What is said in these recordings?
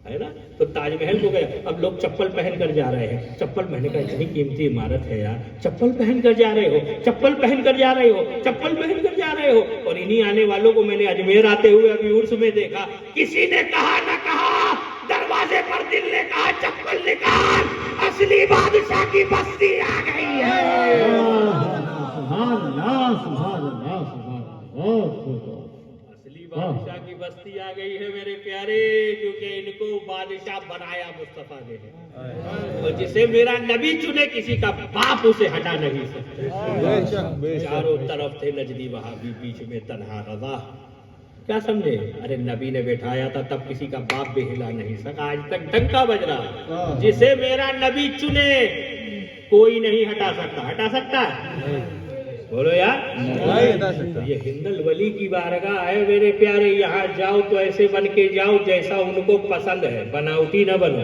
है ना। तो ताजमहल को गए, अब लोग चप्पल पहन कर जा रहे हैं, चप्पल पहनने का इतनी कीमती इमारत है यार, चप्पल पहन कर जा रहे हो, चप्पल पहन कर जा रहे हो, चप्पल पहन कर जा रहे हो। और इन्हीं आने वालों को मैंने अजमेर आते हुए अभी उर्स में देखा, किसी ने कहा न कहा, दरवाजे पर दिल ने कहा चप्पल निकाल, असली बादशाह की बस्ती आ गई है। सुभान अल्लाह, सुभान अल्लाह, सुभान अल्लाह। असली बादशाह की बस्ती आ गई है मेरे प्यारे, क्योंकि इनको बादशाह बनाया मुस्तफा ने है। और जिसे मेरा नबी चुने किसी का बाप उसे हटा नहीं सकते। चारों तरफ थे नजदी वहाबी, बीच में तन्हा रज़ा। क्या समझे? अरे नबी ने बैठाया था तब किसी का बाप भी हिला नहीं सका, आज तक डंका बज रहा। जिसे मेरा नबी चुने कोई नहीं हटा सकता। हटा सकता है? बोलो यार। तो ये हिंदल वली की बारगाह है मेरे प्यारे, यहाँ जाओ तो ऐसे बन के जाओ जैसा उनको पसंद है, बनावटी ना बनो।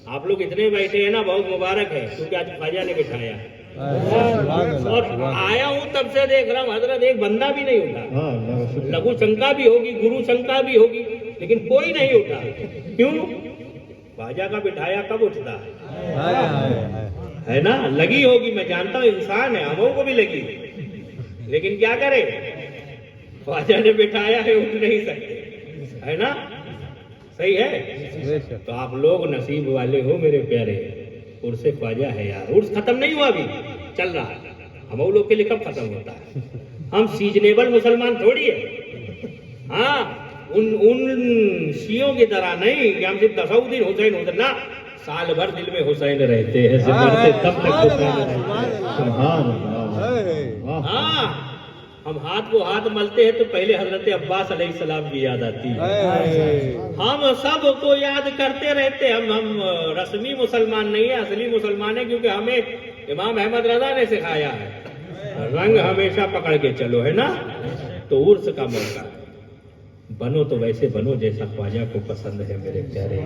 आप लोग इतने बैठे हैं ना, बहुत मुबारक है, क्योंकि आज ख्वाजा ने बिठाया। और आया हूँ तब से देख रहा हूँ हजरत एक बंदा भी नहीं उठा। लघु शंका भी होगी, गुरु शंका भी होगी, लेकिन कोई नहीं उठा। क्यों? ख्वाजा का बिठाया कब उठता है ना। लगी होगी, मैं जानता हूँ, इंसान है, हमों को भी लगी, लेकिन क्या करे, ख्वाजा ने बिठाया है, उठ नहीं सकते, है ना। सही है। तो आप लोग नसीब वाले हो मेरे प्यारे, उर्स ख्वाजा है यार। उर्स खत्म नहीं हुआ, अभी चल रहा है। हम लोग के लिए कब खत्म होता है? हम सीजनेबल मुसलमान थोड़ी है। हाँ, उन शियों की तरह नहीं कि हम सिर्फ 10 दिन हुसैन हुसैन ना, साल भर दिल में हुसैन रहते हैं, तब तक हुसैन। हाँ, हम हाथ को हाथ मलते हैं तो पहले हजरत अब्बास अलैहिस्सलाम की याद आती है। हम सब को याद करते रहते। हम रस्मी मुसलमान नहीं है, असली मुसलमान है, क्योंकि हमें इमाम अहमद रजा ने सिखाया है, रंग हमेशा पकड़ के चलो, है ना। तो उर्स का मौका बनो तो वैसे बनो जैसा ख्वाजा को पसंद है मेरे प्यारे।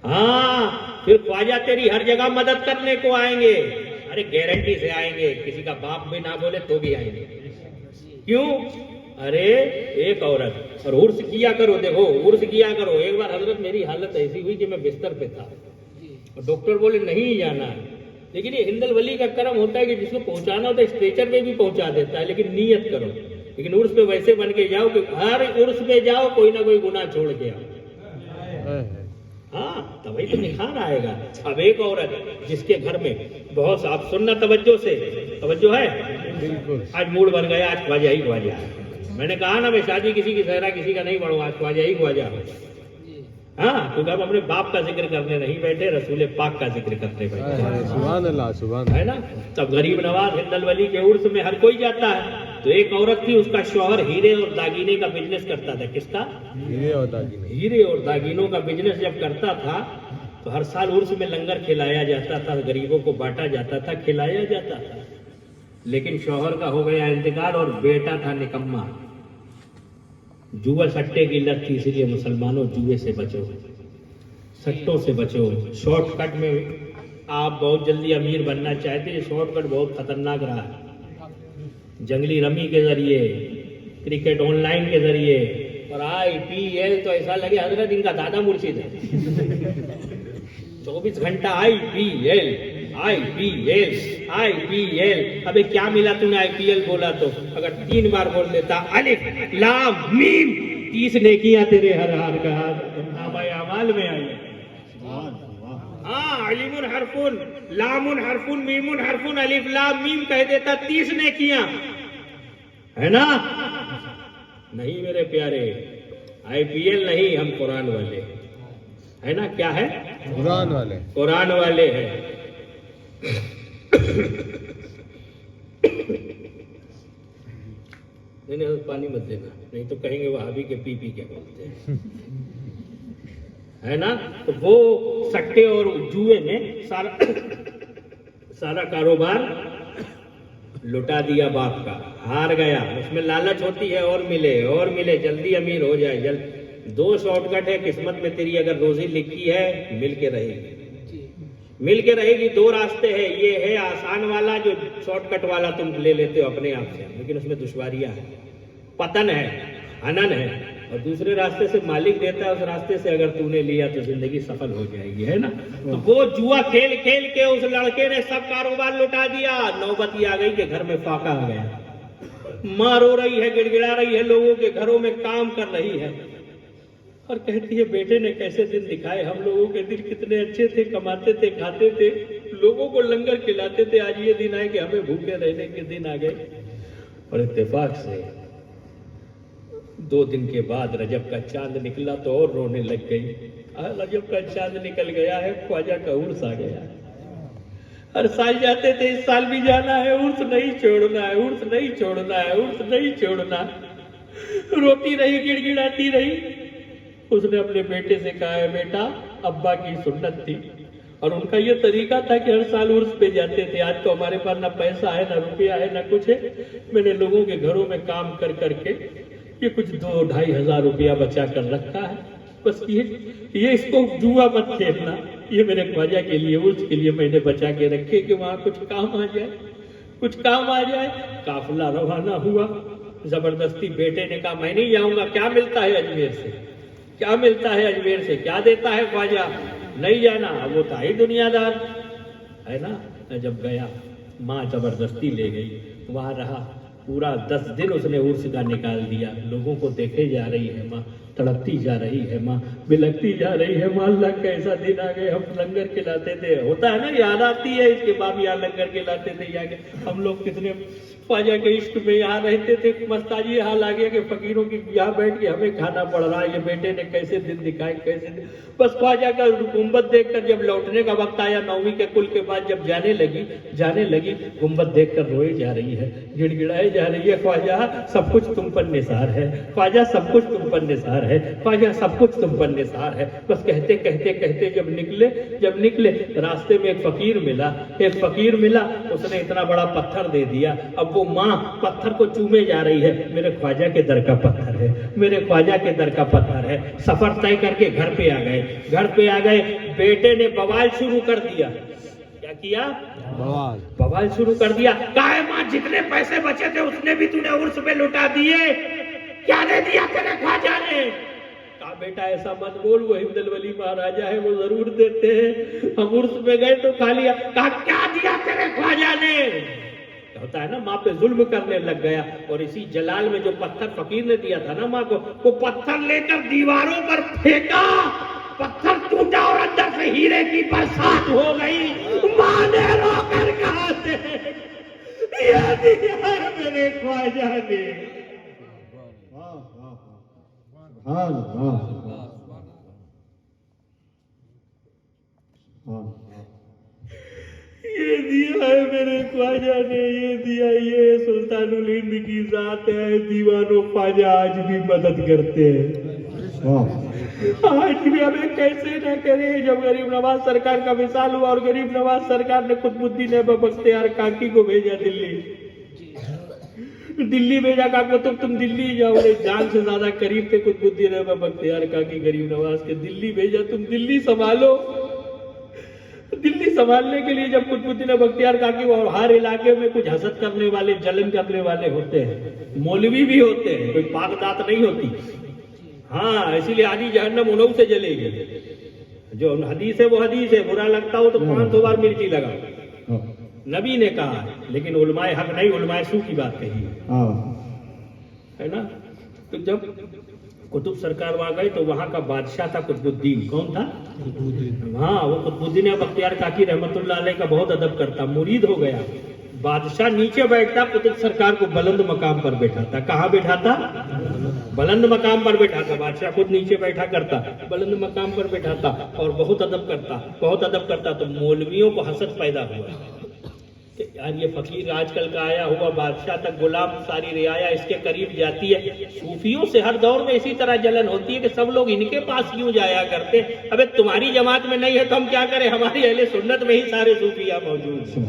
हाँ, फिर ख्वाजा तेरी हर जगह मदद करने को आएंगे। अरे गारंटी से आएंगे, किसी का बाप भी ना बोले तो भी आएंगे। क्यों? अरे एक औरत, और उर्स किया करो, देखो उर्स किया करो। एक बार हजरत मेरी हालत ऐसी हुई कि मैं बिस्तर पे था और डॉक्टर बोले नहीं जाना है, लेकिन ये हिंदल वली का करम होता है कि जिसको पहुंचाना होता है स्ट्रेचर पे भी पहुंचा देता है, लेकिन नियत करो। लेकिन उर्स पे वैसे बन के जाओ कि हर उर्स पे जाओ कोई ना कोई गुनाह छोड़ के आओ। हाँ, तभी तो निखार आएगा। अब एक औरत जिसके घर में बहुत साफ सुनना, तवज्जो से, तवज्जो है, आज मूड बन गया, आज ख्वाजा ही ख्वाजा। मैंने कहा ना, मैं शादी किसी की सहरा किसी का नहीं बढ़ूंगा, आज ख्वाजा ही ख्वाजा। हाँ, क्योंकि हम अपने बाप का जिक्र करने नहीं बैठे, रसूल पाक का जिक्र करने बैठे। सुभान अल्लाह, सुभान है ना। तब गरीब नवाज हिंदल वली के उर्स में हर कोई जाता है। तो एक औरत थी, उसका शौहर हीरे और दागीने का बिजनेस करता था। किसका? हीरे और दागीने। हीरे और दागीनों का बिजनेस जब करता था तो हर साल उर्स में लंगर खिलाया जाता था, गरीबों को बांटा जाता था, खिलाया जाता था। लेकिन शौहर का हो गया इंतकाल और बेटा था निकम्मा। जुआ सट्टे की लत थी, इसलिए मुसलमानों जुए से बचो, सट्टों से बचो। शॉर्टकट में आप बहुत जल्दी अमीर बनना चाहते हैं, शॉर्टकट बहुत खतरनाक रहा है। जंगली रमी के जरिए, क्रिकेट ऑनलाइन के जरिए, और IPL तो ऐसा लगे हजरत इनका दादा मुर्शिद है। 24 घंटा IPL। अबे क्या मिला तूने IPL बोला तो? अगर 3 बार बोल देता अलिफ लाम मीम, 30 नेकियां तेरे हर हार का नामाए अमाल में आई। हाँ, अलिमुन हरफुन, लामुन हरफुन, मीमुन हरफुन, अलिफ लाम मीम कह देता, 30 नेकियां, है ना। नहीं मेरे प्यारे, IPL नहीं, हम कुरान वाले, है ना। क्या है? कुरान वाले, कुरान वाले हैं। नहीं, पानी मत देना, नहीं तो कहेंगे वहाबी के पी के बोलते हैं, है ना। तो वो सट्टे और जुए में सारा कारोबार लुटा दिया बाप का, हार गया। उसमें लालच होती है, और मिले, जल्दी अमीर हो जाए, जल्द। 2 शॉर्टकट है किस्मत में तेरी, अगर रोजी लिखी है मिल के रहेगी। 2 रास्ते हैं, ये है आसान वाला जो शॉर्टकट वाला तुम ले लेते हो अपने आप से, लेकिन उसमें दुश्वारियां है, पतन है, हनन है। और दूसरे रास्ते से मालिक देता है, उस रास्ते से अगर तूने लिया तो जिंदगी सफल हो जाएगी, है ना। तो वो जुआ खेल खेल के उस लड़के ने सब कारोबार लुटा दिया। नौबत ये आ गई कि घर में फाका आ गया। माँ रो रही है, गिड़गिड़ा रही है, लोगों के घरों में काम कर रही है और कहती है बेटे ने कैसे दिन दिखाए, हम लोगों के दिन कितने अच्छे थे, कमाते थे, खाते थे, लोगों को लंगर खिलाते थे, आज ये दिन आए कि हमें भूखे रहने के दिन आ गए। और इत्तेफाक से 2 दिन के बाद रजब का चांद निकला तो और रोने लग गई। रजब का चांद निकल गया है, ख्वाजा का उर्स आ गया है। हर साल जाते थे, इस साल भी जाना है, उर्स नहीं छोड़ना है, उर्स नहीं छोड़ना है, उर्स नहीं छोड़ना। रोती रही, गिड़गिड़ाती रही। उसने अपने बेटे से कहा है बेटा, अब्बा की सुन्नत थी और उनका ये तरीका था कि हर साल उर्स पे जाते थे। आज तो हमारे पास ना पैसा है, ना रुपया है, ना कुछ है। मैंने लोगों के घरों में काम कर करके ये कुछ 2-2.5 हजार रुपया बचा कर रखा है। बस ये इसको जुआ मत खेलना, ये मेरे ख्वाजा के लिए, उर्स के लिए मैंने बचा के रखे कि वहां कुछ काम आ जाए, कुछ काम आ जाए। काफिला रवाना हुआ। जबरदस्ती बेटे ने कहा मैं नहीं जाऊंगा। क्या मिलता है अजमेर से, क्या मिलता है अजमेर से, क्या देता है ख्वाजा, नहीं जाना। वो था ही दुनियादार, है ना। जब गया, माँ जबरदस्ती ले गई, वहां रहा पूरा 10 दिन। उसने उर्स का निकाल दिया। लोगों को देखे जा रही है माँ, तड़पती जा रही है माँ, बिलखती जा रही है माँ। अल्लाह कैसा दिन आ गए, हम लंगर खिलाते थे, होता है ना, याद आती है इसके बाप यहाँ लंगर खिलाते थे, यहाँ हम लोग कितने ख्वाजा के इश्क में यहाँ रहते थे। मस्ताजी हाल आ गया कि फकीरों की यहाँ बैठ के हमें खाना पड़ रहा है। ये बेटे ने कैसे दिन दिखाए, कैसे दिन। बस ख्वाजा का गुंबद देखकर जब लौटने का वक्त आया, 9वीं के कुल के बाद जब जाने लगी, गुंबद देखकर रोए जा रही है, गिड़गिड़ाए जा रही है। ख्वाजा सब कुछ तुम पर निसार है, ख्वाजा सब कुछ तुम पर निसार है, ख्वाजा सब कुछ तुम पर निसार है। बस कहते कहते कहते जब निकले रास्ते में एक फकीर मिला। उसने इतना बड़ा पत्थर दे दिया। अब वो माँ पत्थर को चूमे जा रही है। मेरे ख्वाजा के दर का पत्थर है, मेरे ख्वाजा के दर का पत्थर है। सफर तय करके घर पे आ गए। बेटे ने बवाल शुरू कर दिया। क्या किया? बवाल शुरू कर दिया। कहा माँ जितने पैसे बचे थे उसने भी तूने उर्स में लुटा दिए, क्या दे दिया तेरे ख्वाजा ने? कहा बेटा ऐसा मत बोल, वो हिंदल वली महाराजा है, वो जरूर देते हैं, हम उर्स में गए तो खा लिया। कहा क्या दिया तेरे ख्वाजा ने? होता है ना, माँ पे जुल्म करने लग गया। और इसी जलाल में जो पत्थर फकीर ने दिया था ना माँ को, वो पत्थर लेकर दीवारों पर फेंका। पत्थर टूटा और अंदर से हीरे की बरसात हो गई। माँ ने रोकर कहा ये दिया है मेरे ख्वाजा ने। ये दिया है मेरे ख्वाजा ने, ये दिया। ये सुल्तानुल हिंद की जात है। दीवानों ख्वाजा आज भी मदद करते हैं, आज भी हमें कैसे न करे। जब गरीब नवाज सरकार का विशाल हुआ और गरीब नवाज सरकार ने कुतुबुद्दीन ऐबक बख्तियार काकी को भेजा दिल्ली भेजा। काको तुम दिल्ली जाओ, जान से ज्यादा करीब थे कुतुबुद्दीन ऐबक बख्तियार काकी गरीब नवाज के। दिल्ली भेजा, तुम दिल्ली संभालो। दिल्ली संभालने के लिए जब कुतुबुद्दीन बख्तियार काकी, और हर इलाके में कुछ हसद करने वाले, जलन करने वाले होते हैं, मौलवी भी होते हैं, कोई पाक दात नहीं होती। हाँ, इसीलिए आधी जहन्नम उन्हों से जलेगी। जो हदीस है वो हदीस है, बुरा लगता हो तो 500 बार मिर्ची लगाओ, नबी ने कहा है। लेकिन उलमाए हक नहीं, उलमाए सू की बात कही है ना। तो जब कुतुब सरकार वहां गए तो वहां का बादशाह था कुतुबुद्दीन। कौन था? हाँ, वो कुतुबुद्दीन बख्तियार काकी रहमतुल्लाह अलैह का बहुत अदब करता, मुरीद हो गया। बादशाह नीचे बैठता, कुतुब सरकार को बुलंद मकाम पर बैठाता। कहाँ बैठाता? बुलंद मकाम पर बैठाता। बादशाह खुद नीचे बैठा करता, बुलंद मकाम पर बैठाता और बहुत अदब करता। तो मौलवियों को हसद पैदा हुआ कि यार ये फकीर आजकल का आया हुआ बादशाह तक गुलाम, सारी रियाया इसके करीब जाती है। सूफियों से हर दौर में इसी तरह जलन होती है कि सब लोग इनके पास क्यों जाया करते। अबे तुम्हारी जमात में नहीं है तो हम क्या करें, हमारी अहले सुन्नत में ही सारे सूफिया मौजूद हैं।